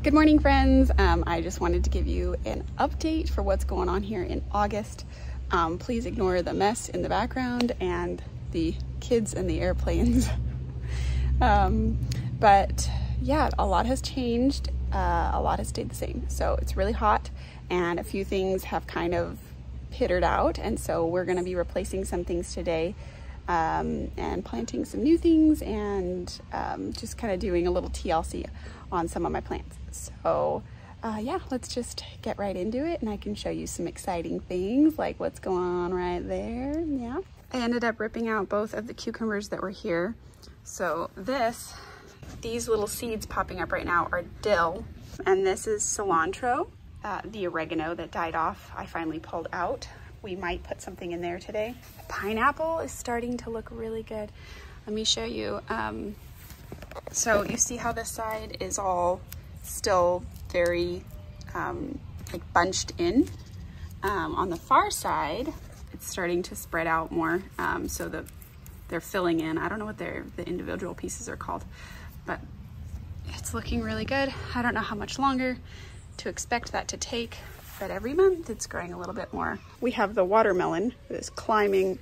Good morning, friends. I just wanted to give you an update for what's going on here in August. Please ignore the mess in the background and the kids and the airplanes. But yeah, a lot has changed. A lot has stayed the same. So it's really hot and a few things have kind of petered out. And so we're going to be replacing some things today and planting some new things and just kind of doing a little TLC on some of my plants. So yeah, let's just get right into it and I can show you some exciting things like what's going on right there. Yeah, I ended up ripping out both of the cucumbers that were here. So these little seeds popping up right now are dill, and this is cilantro. The oregano that died off, I finally pulled out. We might put something in there today. The pineapple is starting to look really good. Let me show you. So you see how this side is all still very like bunched in. On the far side, it's starting to spread out more, so they're filling in. I don't know what the individual pieces are called, but it's looking really good. I don't know how much longer to expect that to take, but every month it's growing a little bit more. We have the watermelon that is climbing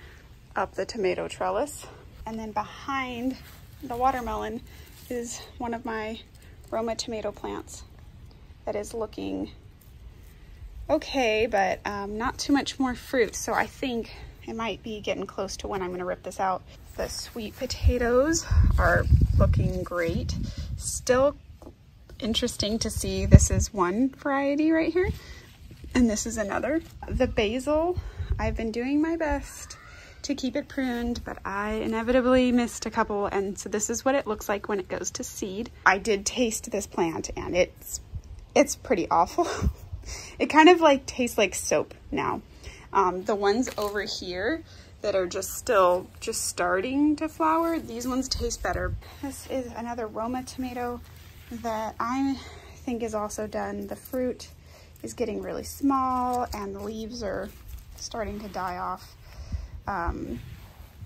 up the tomato trellis, and then behind the watermelon is one of my Roma tomato plants that is looking okay, but not too much more fruit. So I think it might be getting close to when I'm gonna rip this out. The sweet potatoes are looking great. Still interesting to see, this is one variety right here, and this is another. The basil, I've been doing my best to keep it pruned, but I inevitably missed a couple, and so this is what it looks like when it goes to seed. I did taste this plant and it's pretty awful. It kind of like tastes like soap now. The ones over here that are just starting to flower, these ones taste better. This is another Roma tomato that I think is also done. The fruit is getting really small and the leaves are starting to die off.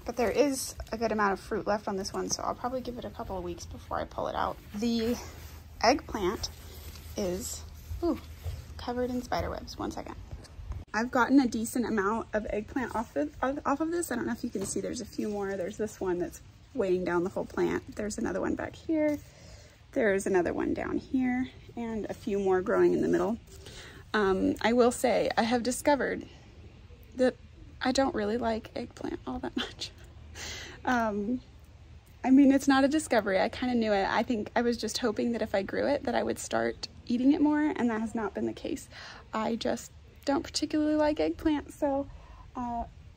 But there is a good amount of fruit left on this one, so I'll probably give it a couple of weeks before I pull it out. The eggplant is covered in spider webs. One second. I've gotten a decent amount of eggplant off of this. I don't know if you can see, there's a few more. There's this one that's weighing down the whole plant. There's another one back here. There's another one down here, and a few more growing in the middle. I will say I have discovered that I don't really like eggplant all that much. I mean, it's not a discovery. I kind of knew it. I think I was just hoping that if I grew it, that I would start eating it more, and that has not been the case. I just don't particularly like eggplant, so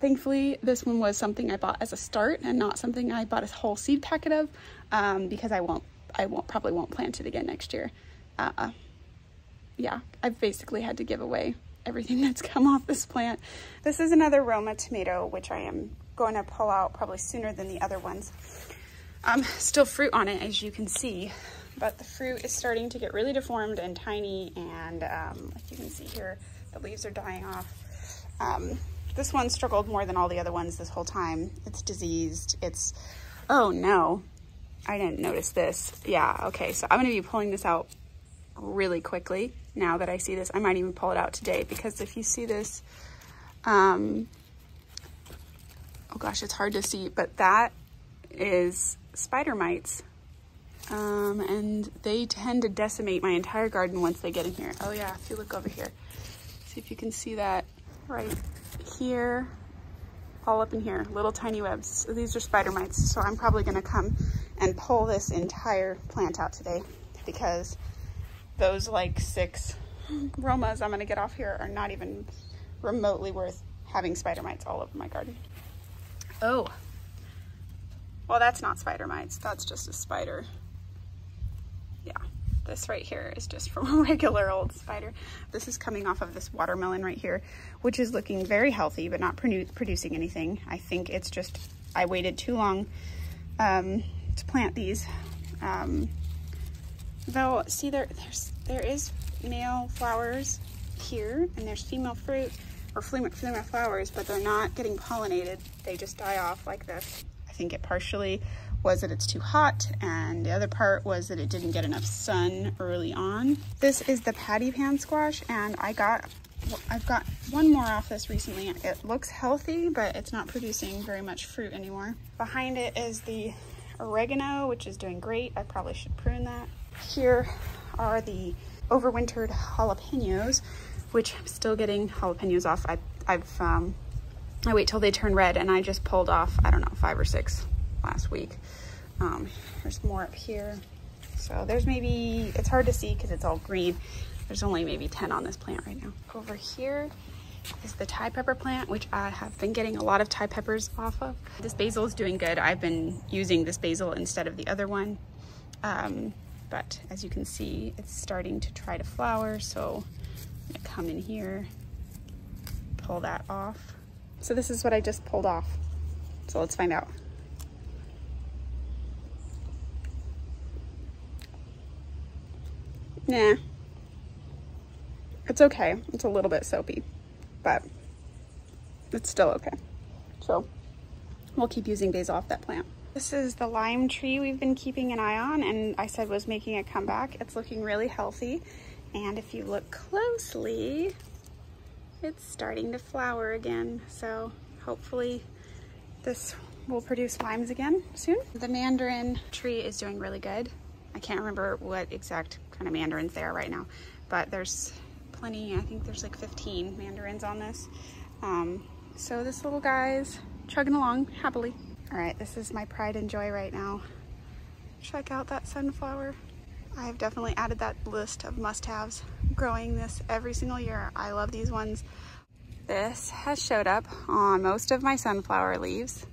thankfully this one was something I bought as a start and not something I bought a whole seed packet of, because I probably won't plant it again next year. Yeah, I've basically had to give away everything that's come off this plant. This is another Roma tomato, which I am going to pull out probably sooner than the other ones. Still fruit on it, as you can see, but the fruit is starting to get really deformed and tiny, and like you can see here, the leaves are dying off. This one struggled more than all the other ones this whole time. It's diseased. Oh no, I didn't notice this. Yeah, okay, so I'm gonna be pulling this out really quickly now that I see this. I might even pull it out today, because if you see this, oh gosh, it's hard to see, but that is spider mites, and they tend to decimate my entire garden once they get in here. Oh yeah, if you look over here, see if you can see that right here, all up in here, little tiny webs. So these are spider mites, so I'm probably gonna come and pull this entire plant out today, because those like 6 Romas I'm gonna get off here are not even remotely worth having spider mites all over my garden. Oh, well, that's not spider mites, that's just a spider. Yeah, this right here is just from a regular old spider. This is coming off of this watermelon right here, which is looking very healthy, but not producing anything. I think it's just, I waited too long to plant these. Though, see, there is male flowers here, and there's female fruit, or female flowers, but they're not getting pollinated. They just die off like this. I think it partially was that it's too hot, and the other part was that it didn't get enough sun early on. This is the patty pan squash, and I've got one more off this recently. It looks healthy, but it's not producing very much fruit anymore. Behind it is the oregano, which is doing great. I probably should prune that. Here are the overwintered jalapenos, which I'm still getting jalapenos off. I wait till they turn red, and I just pulled off, I don't know, 5 or 6 last week. There's more up here. So there's maybe, it's hard to see because it's all green. There's only maybe 10 on this plant right now. Over here is the Thai pepper plant, which I have been getting a lot of Thai peppers off of. This basil is doing good. I've been using this basil instead of the other one. But as you can see, it's starting to try to flower. So I'm gonna come in here, pull that off. So this is what I just pulled off. So let's find out. Nah. It's okay. It's a little bit soapy, but it's still okay. So we'll keep using basil off that plant. This is the lime tree we've been keeping an eye on, and I said was making a comeback. It's looking really healthy. And if you look closely, it's starting to flower again. So hopefully this will produce limes again soon. The mandarin tree is doing really good. I can't remember what exact kind of mandarins they are right now, but there's plenty. I think there's like 15 mandarins on this. So this little guy's chugging along happily. All right, this is my pride and joy right now. Check out that sunflower. I have definitely added that list of must-haves. Growing this every single year. I love these ones. This has showed up on most of my sunflower leaves.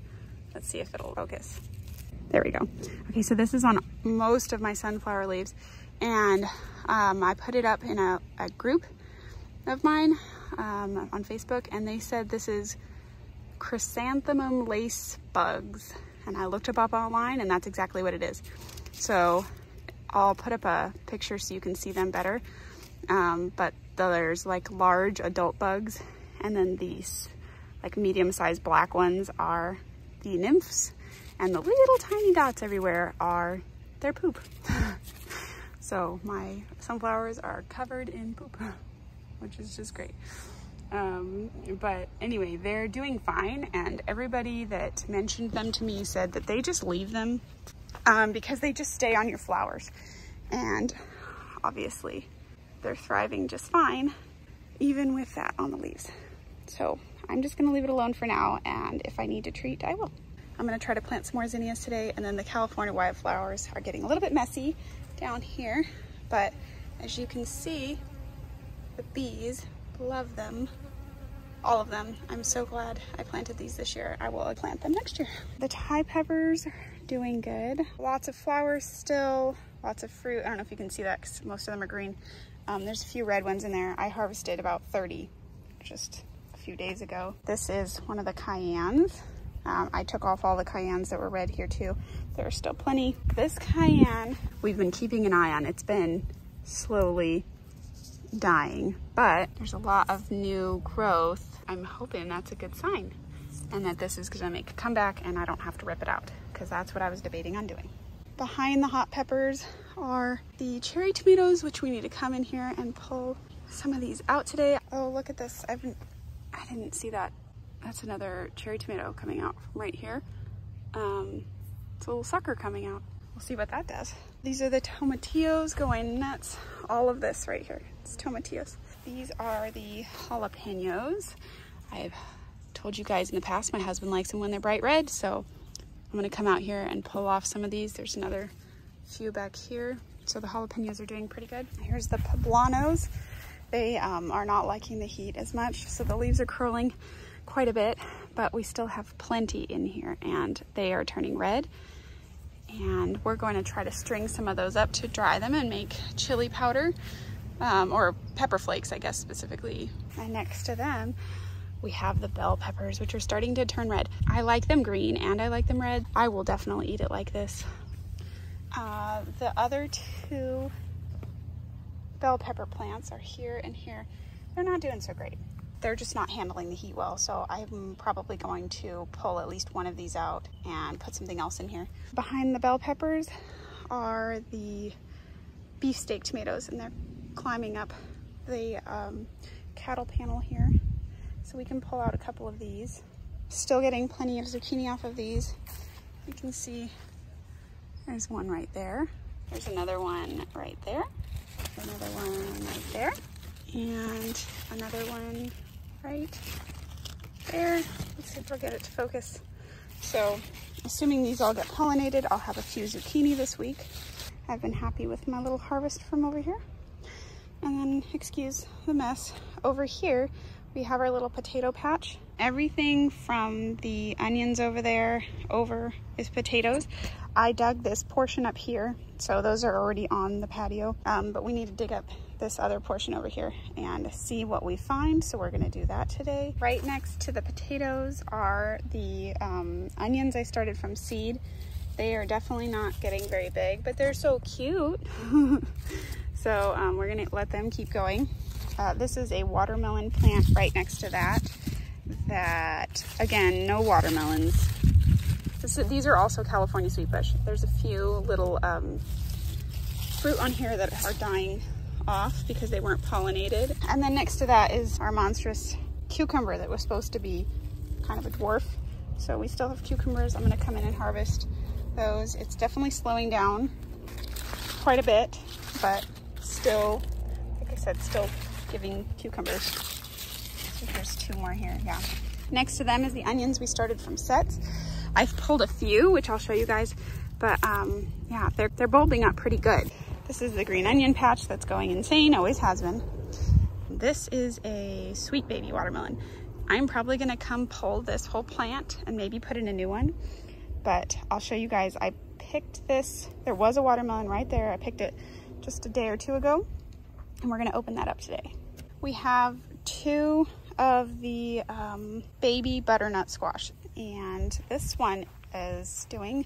Let's see if it'll focus. There we go. Okay, so this is on most of my sunflower leaves, and I put it up in a group of mine on Facebook, and they said this is chrysanthemum lace bugs, and I looked it up online, and that's exactly what it is. So I'll put up a picture so you can see them better, but there's like large adult bugs, and then these like medium-sized black ones are the nymphs, and the little tiny dots everywhere are their poop. So my sunflowers are covered in poop, which is just great. But anyway, they're doing fine, and everybody that mentioned them to me said that they just leave them because they just stay on your flowers, and obviously they're thriving just fine even with that on the leaves. So I'm just gonna leave it alone for now, and if I need to treat, I will. I'm gonna try to plant some more zinnias today, and then the California wildflowers are getting a little bit messy down here, but as you can see, the bees love them, all of them. I'm so glad I planted these this year. I will plant them next year. The Thai peppers are doing good. Lots of flowers still, lots of fruit. I don't know if you can see that because most of them are green. There's a few red ones in there. I harvested about 30 just a few days ago. This is one of the cayennes. I took off all the cayennes that were red here too. There are still plenty. This cayenne we've been keeping an eye on. It's been slowly dying, but there's a lot of new growth. I'm hoping that's a good sign, and that this is gonna make a comeback and I don't have to rip it out, because that's what I was debating on doing. Behind the hot peppers are the cherry tomatoes, which we need to come in here and pull some of these out today. Oh, look at this. I didn't see that. That's another cherry tomato coming out from right here. It's a little sucker coming out. We'll see what that does. These are the tomatillos going nuts. All of this right here, it's tomatillos. These are the jalapenos. I've told you guys in the past, my husband likes them when they're bright red, so I'm gonna come out here and pull off some of these. There's another few back here. So the jalapenos are doing pretty good. Here's the poblanos. They are not liking the heat as much, so the leaves are curling quite a bit, but we still have plenty in here, and they are turning red. And we're going to try to string some of those up to dry them and make chili powder, or pepper flakes, I guess, specifically. And next to them, we have the bell peppers, which are starting to turn red. I like them green and I like them red. I will definitely eat it like this. The other two bell pepper plants are here and here. They're not doing so great. they're just not handling the heat well. So I'm probably going to pull at least one of these out and put something else in here. Behind the bell peppers are the beefsteak tomatoes, and they're climbing up the cattle panel here. So we can pull out a couple of these. Still getting plenty of zucchini off of these. You can see there's one right there. There's another one right there. Another one right there. And another one right there. Let's see if we'll get it to focus. So assuming these all get pollinated, I'll have a few zucchini this week. I've been happy with my little harvest from over here. And then, excuse the mess, over here we have our little potato patch. Everything from the onions over there over is potatoes. I dug this portion up here, so those are already on the patio, but we need to dig up this other portion over here and see what we find, so we're gonna do that today. Right next to the potatoes are the onions I started from seed. They are definitely not getting very big, but they're so cute. So we're gonna let them keep going. This is a watermelon plant right next to that. Again, no watermelons. These are also California sweet bush. There's a few little fruit on here that are dying off because they weren't pollinated. And then next to that is our monstrous cucumber that was supposed to be kind of a dwarf. So we still have cucumbers. I'm gonna come in and harvest those. It's definitely slowing down quite a bit, but still, like I said, still giving cucumbers. So here's two more here, yeah. Next to them is the onions we started from sets. I've pulled a few, which I'll show you guys, but yeah, they're bulbing up pretty good. This is the green onion patch that's going insane, always has been. This is a sweet baby watermelon. I'm probably gonna come pull this whole plant and maybe put in a new one, but I'll show you guys. I picked this, there was a watermelon right there. I picked it just a day or two ago, and we're gonna open that up today. We have two of the baby butternut squash, and this one is doing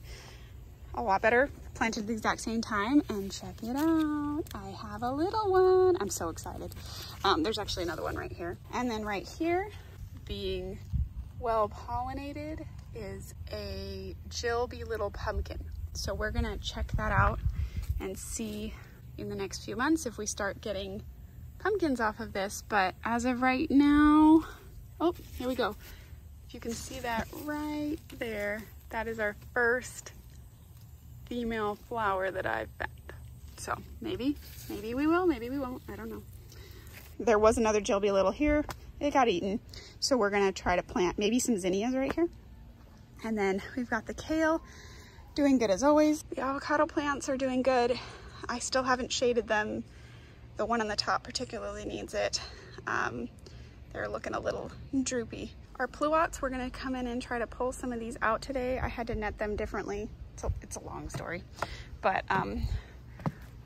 a lot better. Planted the exact same time, and check it out. I have a little one. I'm so excited. There's actually another one right here. And then right here, being well pollinated, is a Jilby little pumpkin. So we're gonna check that out and see in the next few months if we start getting pumpkins off of this. But as of right now, oh, here we go. If you can see that right there, that is our first female flower that I've found. So maybe we will, maybe we won't, I don't know. There was another Jilby little here. It got eaten. So we're gonna try to plant maybe some zinnias right here. And then we've got the kale doing good as always. The avocado plants are doing good. I still haven't shaded them. The one on the top particularly needs it. They're looking a little droopy. Our pluots, we're gonna come in and try to pull some of these out today. I had to net them differently. It's a long story, but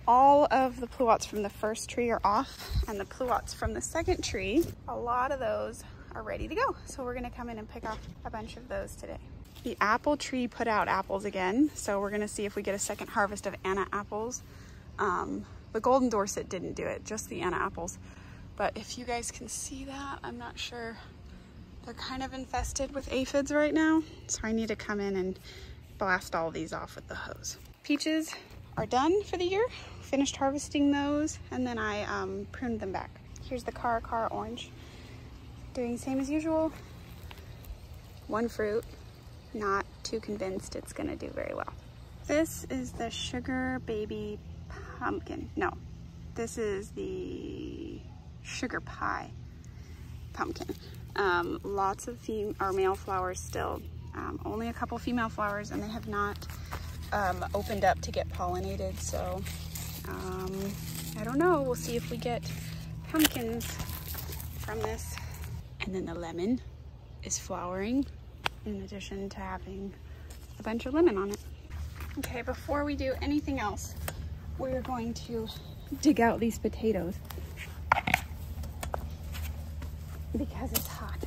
all of the pluots from the first tree are off, and the pluots from the second tree, a lot of those are ready to go. So we're gonna come in and pick off a bunch of those today. The apple tree put out apples again, so we're gonna see if we get a second harvest of Anna apples. The Golden Dorset didn't do it, just the Anna apples. But if you guys can see that, I'm not sure. They're kind of infested with aphids right now, so I need to come in and blast all these off with the hose. Peaches are done for the year. Finished harvesting those, and then I pruned them back. Here's the Cara orange. Doing the same as usual. One fruit. Not too convinced it's gonna do very well. This is the sugar baby pumpkin. No, this is the sugar pie pumpkin. Lots of male flowers still. Only a couple female flowers, and they have not opened up to get pollinated. So I don't know. We'll see if we get pumpkins from this. And then the lemon is flowering in addition to having a bunch of lemon on it. Okay, before we do anything else, we're going to dig out these potatoes because it's hot.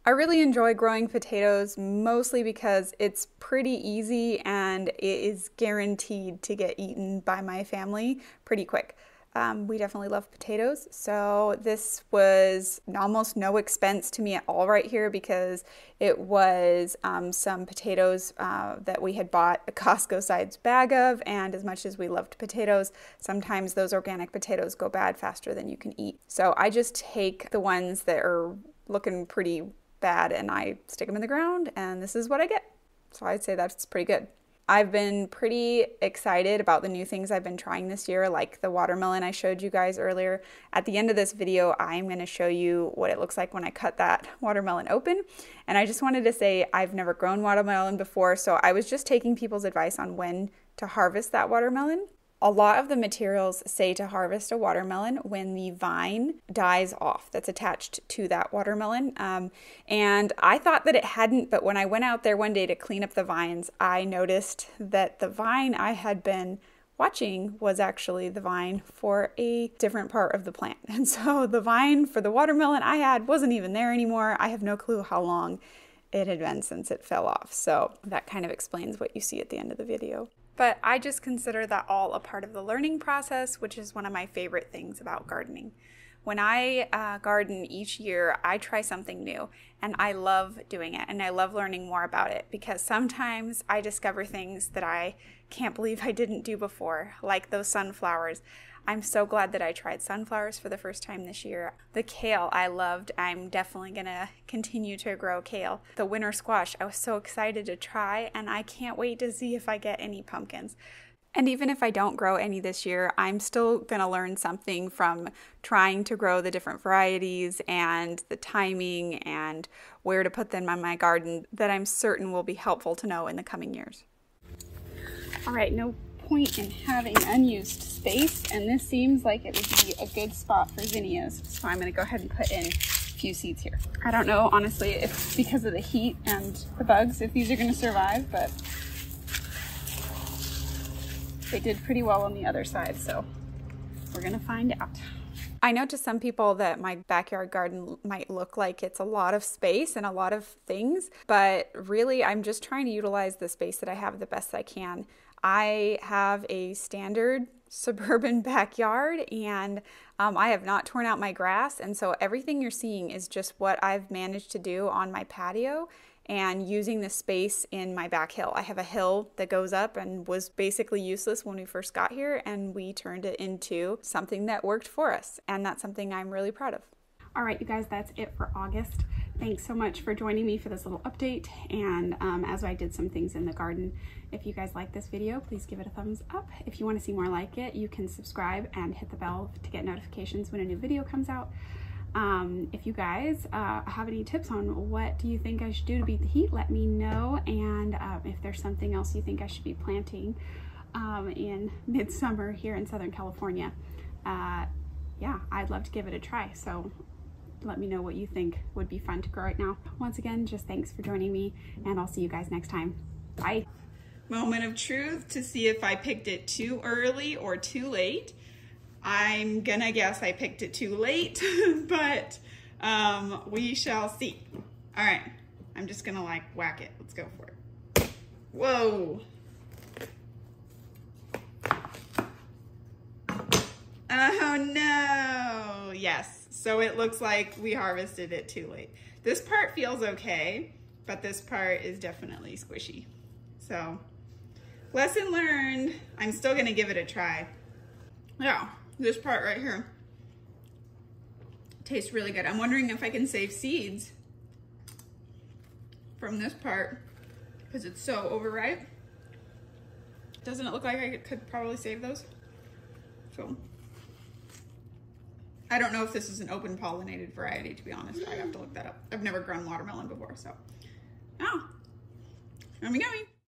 I really enjoy growing potatoes, mostly because it's pretty easy and it is guaranteed to get eaten by my family pretty quick. We definitely love potatoes. So this was almost no expense to me at all right here, because it was some potatoes that we had bought a Costco size bag of. And as much as we loved potatoes, sometimes those organic potatoes go bad faster than you can eat. So I just take the ones that are looking pretty bad and I stick them in the ground, and this is what I get. So I'd say that's pretty good. I've been pretty excited about the new things I've been trying this year, like the watermelon I showed you guys earlier. At the end of this video, I'm going to show you what it looks like when I cut that watermelon open. And I just wanted to say I've never grown watermelon before, so I was just taking people's advice on when to harvest that watermelon. A lot of the materials say to harvest a watermelon when the vine dies off that's attached to that watermelon. And I thought that it hadn't, but when I went out there one day to clean up the vines, I noticed that the vine I had been watching was actually the vine for a different part of the plant. And so the vine for the watermelon I had wasn't even there anymore. I have no clue how long it had been since it fell off. So that kind of explains what you see at the end of the video. But I just consider that all a part of the learning process, which is one of my favorite things about gardening. When I garden each year, I try something new, and I love doing it, and I love learning more about it, because sometimes I discover things that I can't believe I didn't do before, like those sunflowers. I'm so glad that I tried sunflowers for the first time this year. The kale I loved. I'm definitely gonna continue to grow kale. The winter squash I was so excited to try, and I can't wait to see if I get any pumpkins. And even if I don't grow any this year, I'm still gonna learn something from trying to grow the different varieties and the timing and where to put them on my garden that I'm certain will be helpful to know in the coming years. All right, no point in having unused space, and this seems like it would be a good spot for zinnias, so I'm going to go ahead and put in a few seeds here. I don't know, honestly, if because of the heat and the bugs, if these are going to survive, but they did pretty well on the other side, so we're going to find out. I know to some people that my backyard garden might look like it's a lot of space and a lot of things, but really I'm just trying to utilize the space that I have the best I can. I have a standard suburban backyard, and I have not torn out my grass, and so everything you're seeing is just what I've managed to do on my patio and using the space in my back hill. I have a hill that goes up and was basically useless when we first got here, and we turned it into something that worked for us, and that's something I'm really proud of. All right, you guys, that's it for August. Thanks so much for joining me for this little update, and as I did some things in the garden. If you guys like this video, please give it a thumbs up. If you want to see more like it, you can subscribe and hit the bell to get notifications when a new video comes out. If you guys have any tips on what do you think I should do to beat the heat, let me know, and if there's something else you think I should be planting in midsummer here in Southern California, yeah, I'd love to give it a try. So let me know what you think would be fun to grow right now. Once again, just thanks for joining me, and I'll see you guys next time. Bye. Moment of truth to see if I picked it too early or too late. I'm gonna guess I picked it too late, but we shall see. All right, I'm just gonna like whack it. Let's go for it. Whoa. Oh no, yes. So it looks like we harvested it too late. This part feels okay, but this part is definitely squishy. So lesson learned. I'm still gonna give it a try. Yeah, this part right here tastes really good. I'm wondering if I can save seeds from this part because it's so overripe. Doesn't it look like I could probably save those? So I don't know if this is an open pollinated variety, to be honest. I have to look that up. I've never grown watermelon before, so. Oh, yummy, yummy.